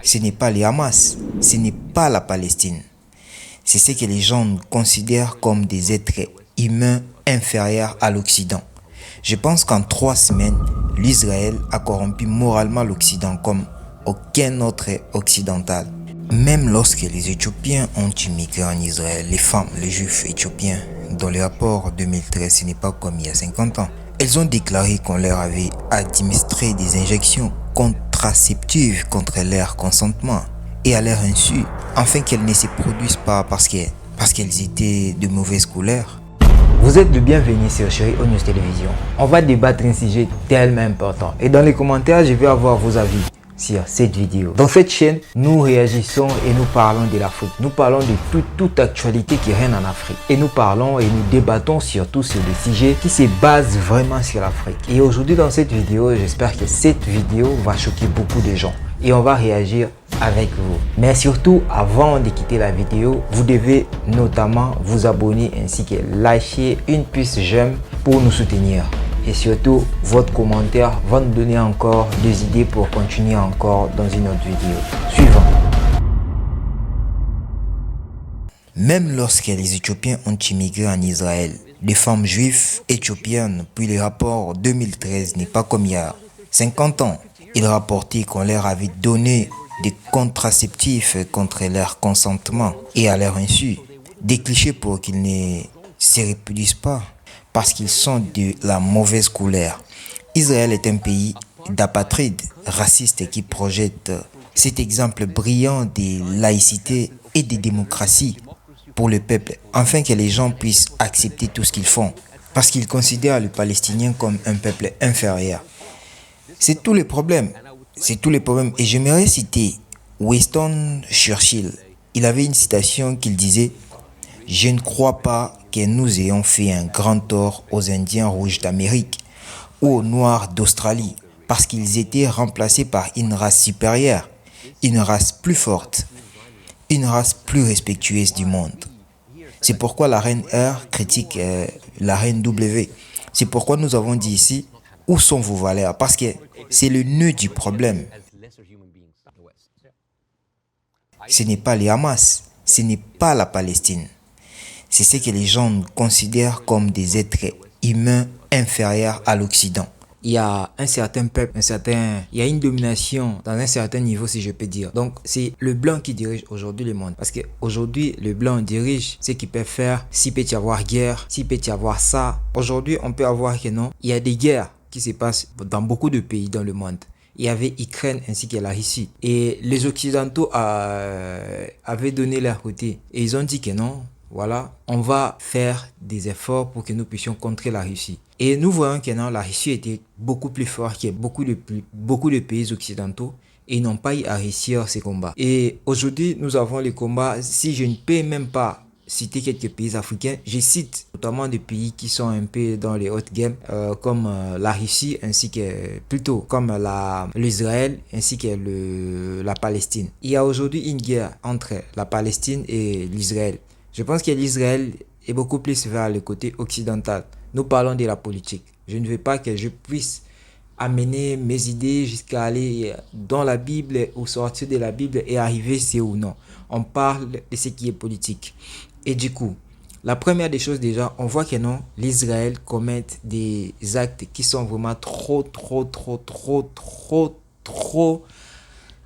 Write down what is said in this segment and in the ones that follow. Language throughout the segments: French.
Ce n'est pas les Hamas, ce n'est pas la Palestine. C'est ce que les gens considèrent comme des êtres humains inférieurs à l'Occident. Je pense qu'en 3 semaines, l'Israël a corrompu moralement l'Occident comme aucun autre occidental. Même lorsque les Éthiopiens ont immigré en Israël, les femmes, les juifs éthiopiens, dans le rapport 2013, ce n'est pas comme il y a 50 ans, elles ont déclaré qu'on leur avait administré des injections contraceptives contre leur consentement et à leur insu, afin qu'elles ne se produisent pas parce qu'elles étaient de mauvaises couleurs. Vous êtes le bienvenu sur Chérie News Télévision. On va débattre un sujet tellement important et dans les commentaires, je vais avoir vos avis sur cette vidéo. Dans cette chaîne, nous réagissons et nous parlons de l'Afrique. Nous parlons de toute actualité qui règne en Afrique. Et nous parlons et nous débattons surtout sur des sujets qui se basent vraiment sur l'Afrique. Et aujourd'hui dans cette vidéo, j'espère que cette vidéo va choquer beaucoup de gens. Et on va réagir avec vous. Mais surtout, avant de quitter la vidéo, vous devez notamment vous abonner ainsi que lâcher une puce j'aime pour nous soutenir. Et surtout, votre commentaire va nous donner encore des idées pour continuer encore dans une autre vidéo. Suivant. Même lorsque les Éthiopiens ont immigré en Israël, les femmes juives éthiopiennes, puis le rapport 2013 n'est pas comme il y a 50 ans. Ils rapportaient qu'on leur avait donné des contraceptifs contre leur consentement et à leur insu, des clichés pour qu'ils ne se reproduisent pas parce qu'ils sont de la mauvaise couleur. Israël est un pays d'apatrides racistes qui projette cet exemple brillant de laïcité et de démocratie pour le peuple, afin que les gens puissent accepter tout ce qu'ils font, parce qu'ils considèrent les Palestiniens comme un peuple inférieur. C'est tout le problème. C'est tout le problème. Et j'aimerais citer Winston Churchill. Il avait une citation qu'il disait « Je ne crois pas que nous ayons fait un grand tort aux Indiens rouges d'Amérique ou aux Noirs d'Australie parce qu'ils étaient remplacés par une race supérieure, une race plus forte, une race plus respectueuse du monde. » C'est pourquoi la reine R critique la reine W. C'est pourquoi nous avons dit ici « Où sont vos valeurs ?» Parce que c'est le nœud du problème. Ce n'est pas les Hamas, ce n'est pas la Palestine. C'est ce que les gens considèrent comme des êtres humains inférieurs à l'Occident. Il y a un certain peuple, il y a une domination dans un certain niveau si je peux dire. Donc c'est le blanc qui dirige aujourd'hui le monde. Parce qu'aujourd'hui le blanc dirige ce qu'il peut faire, s'il peut y avoir guerre, s'il peut y avoir ça. Aujourd'hui on peut avoir que non, il y a des guerres qui se passent dans beaucoup de pays dans le monde. Il y avait Ukraine ainsi que la Russie. Et les Occidentaux avaient donné leur côté. Et ils ont dit que non, voilà, on va faire des efforts pour que nous puissions contrer la Russie. Et nous voyons que non, la Russie était beaucoup plus forte que beaucoup de pays occidentaux. Et ils n'ont pas eu à réussir ces combats. Et aujourd'hui, nous avons les combats. Si je ne peux même pas citer quelques pays africains, je cite notamment des pays qui sont un peu dans les hautes games comme la Russie ainsi que plutôt comme l'Israël ainsi que la Palestine. Il y a aujourd'hui une guerre entre la Palestine et l'Israël. Je pense que l'Israël est beaucoup plus vers le côté occidental. Nous parlons de la politique. Je ne veux pas que je puisse amener mes idées jusqu'à aller dans la Bible ou sortir de la Bible et arriver c'est ou non. On parle de ce qui est politique. Et du coup, la première des choses déjà, on voit que non, l'Israël commet des actes qui sont vraiment trop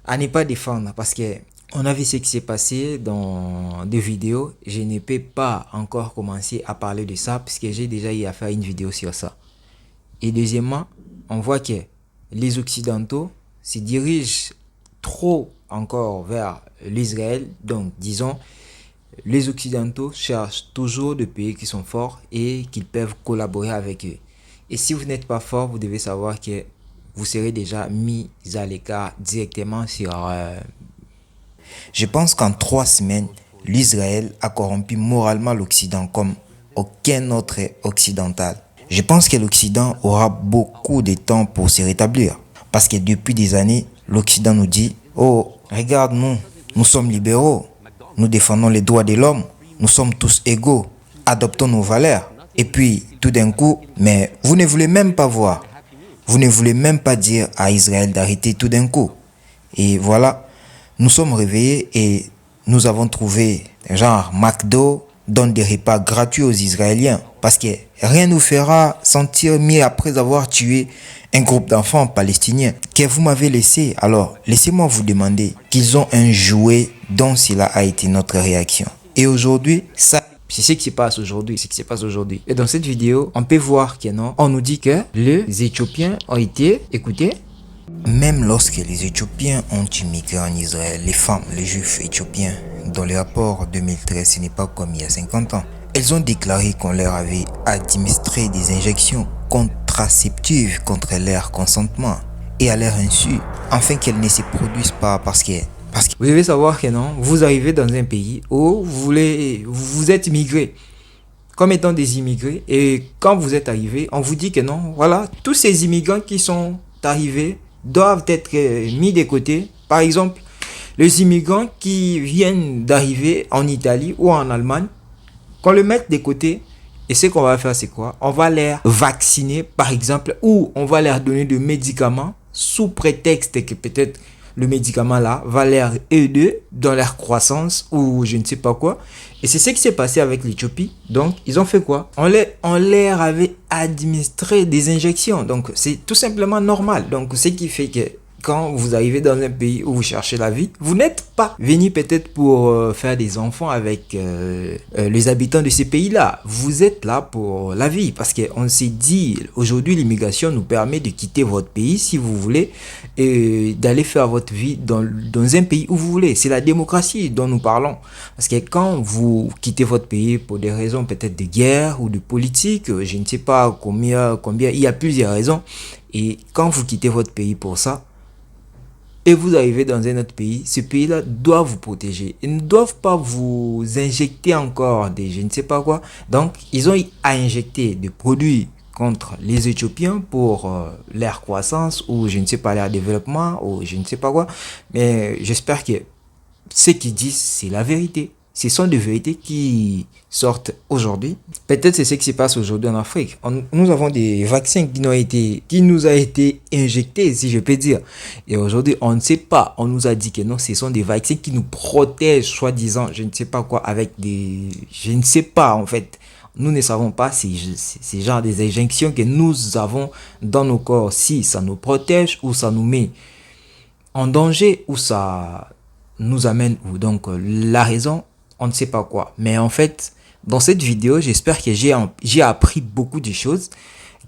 à ne pas défendre. Parce que on a vu ce qui s'est passé dans des vidéos. Je ne peux pas encore commencer à parler de ça parce que j'ai déjà eu à faire une vidéo sur ça. Et deuxièmement, on voit que les Occidentaux se dirigent trop encore vers l'Israël. Donc, disons, les Occidentaux cherchent toujours des pays qui sont forts et qu'ils peuvent collaborer avec eux. Et si vous n'êtes pas fort, vous devez savoir que vous serez déjà mis à l'écart directement sur... Je pense qu'en 3 semaines, l'Israël a corrompu moralement l'Occident comme aucun autre occidental. Je pense que l'Occident aura beaucoup de temps pour se rétablir. Parce que depuis des années, l'Occident nous dit « Oh, regarde nous sommes libéraux. Nous défendons les droits de l'homme. Nous sommes tous égaux. Adoptons nos valeurs. » Et puis, tout d'un coup, mais vous ne voulez même pas voir. Vous ne voulez même pas dire à Israël d'arrêter tout d'un coup. Et voilà, nous sommes réveillés et nous avons trouvé, genre McDo donne des repas gratuits aux Israéliens parce que rien ne nous fera sentir mieux après avoir tué un groupe d'enfants palestiniens que vous m'avez laissé. Alors, laissez-moi vous demander qu'ils ont un jouet dont cela a été notre réaction. Et aujourd'hui, ça... C'est ce qui se passe aujourd'hui, c'est ce qui se passe aujourd'hui. Et dans cette vidéo, on peut voir que non, on nous dit que les Éthiopiens ont été, écoutez, même lorsque les Éthiopiens ont immigré en Israël, les femmes, les juifs éthiopiens, dans le rapport 2013, ce n'est pas comme il y a 50 ans, elles ont déclaré qu'on leur avait administré des injections contraceptives contre leur consentement et à leur insu, afin qu'elles ne se produisent pas parce que vous devez savoir que non, vous arrivez dans un pays où vous êtes immigré comme étant des immigrés et quand vous êtes arrivé, on vous dit que non, voilà, tous ces immigrants qui sont arrivés doivent être mis de côté. Par exemple, les immigrants qui viennent d'arriver en Italie ou en Allemagne, qu'on le mette de côté. Et ce qu'on va faire, c'est quoi? On va les vacciner, par exemple, ou on va leur donner des médicaments sous prétexte que peut-être le médicament là va leur aider dans leur croissance ou je ne sais pas quoi. Et c'est ce qui s'est passé avec l'Éthiopie. Donc, ils ont fait quoi? On leur avait administré des injections. Donc, c'est tout simplement normal. Donc, ce qui fait que quand vous arrivez dans un pays où vous cherchez la vie, vous n'êtes pas venu peut-être pour faire des enfants avec les habitants de ces pays-là. Vous êtes là pour la vie parce qu'on s'est dit, aujourd'hui, l'immigration nous permet de quitter votre pays si vous voulez et d'aller faire votre vie dans un pays où vous voulez. C'est la démocratie dont nous parlons. Parce que quand vous quittez votre pays pour des raisons peut-être de guerre ou de politique, je ne sais pas combien, il y a plusieurs raisons. Et quand vous quittez votre pays pour ça, et vous arrivez dans un autre pays, ce pays-là doit vous protéger. Ils ne doivent pas vous injecter encore des je ne sais pas quoi. Donc, ils ont à injecter des produits contre les Éthiopiens pour leur croissance ou je ne sais pas leur développement ou je ne sais pas quoi. Mais j'espère que ce qu'ils disent, c'est la vérité. Ce sont des vérités qui sortent aujourd'hui. Peut-être c'est ce qui se passe aujourd'hui en Afrique. Nous avons des vaccins qui nous a été injectés, si je peux dire. Et aujourd'hui, on ne sait pas. On nous a dit que non, ce sont des vaccins qui nous protègent, soi-disant, je ne sais pas quoi, avec des... Je ne sais pas, en fait. Nous ne savons pas c'est genre des injections que nous avons dans nos corps. Si ça nous protège ou ça nous met en danger ou ça nous amène où. Donc, la raison... on ne sait pas quoi. Mais en fait, dans cette vidéo, j'espère que j'ai appris beaucoup de choses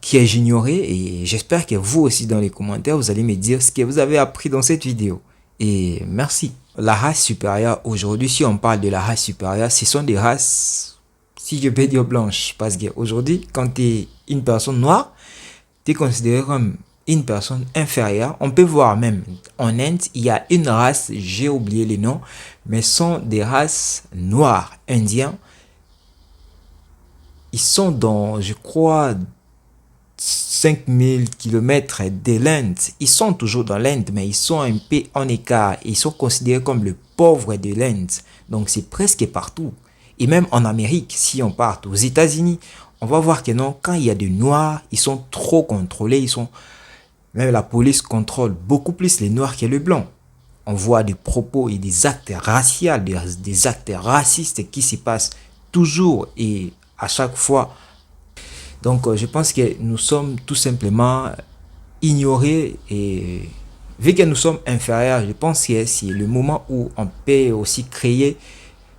que j'ignorais et j'espère que vous aussi dans les commentaires, vous allez me dire ce que vous avez appris dans cette vidéo. Et merci. La race supérieure, aujourd'hui, si on parle de la race supérieure, ce sont des races, si je peux dire blanches. Parce qu'aujourd'hui, quand tu es une personne noire, tu es considéré comme une personne inférieure. On peut voir même en Inde, il y a une race, j'ai oublié les noms, mais sont des races noires indiens. Ils sont dans, je crois, 5000 km de l'Inde. Ils sont toujours dans l'Inde, mais ils sont un peu en écart. Ils sont considérés comme le pauvre de l'Inde. Donc c'est presque partout. Et même en Amérique, si on part aux États-Unis, on va voir que non, quand il y a des noirs, ils sont trop contrôlés, même la police contrôle beaucoup plus les noirs que les blancs. On voit des propos et des actes raciaux, des actes racistes qui se passent toujours et à chaque fois. Donc, je pense que nous sommes tout simplement ignorés et vu que nous sommes inférieurs, je pense que c'est le moment où on peut aussi créer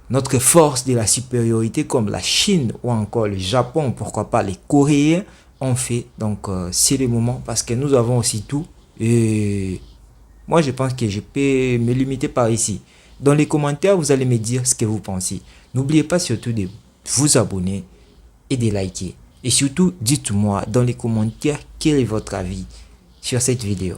notre force de la supériorité comme la Chine ou encore le Japon, pourquoi pas les Coréens ont fait. Donc c'est le moment parce que nous avons aussi tout et moi je pense que je peux me limiter par ici. Dans les commentaires vous allez me dire ce que vous pensez. N'oubliez pas surtout de vous abonner et de liker et surtout dites-moi dans les commentaires quel est votre avis sur cette vidéo.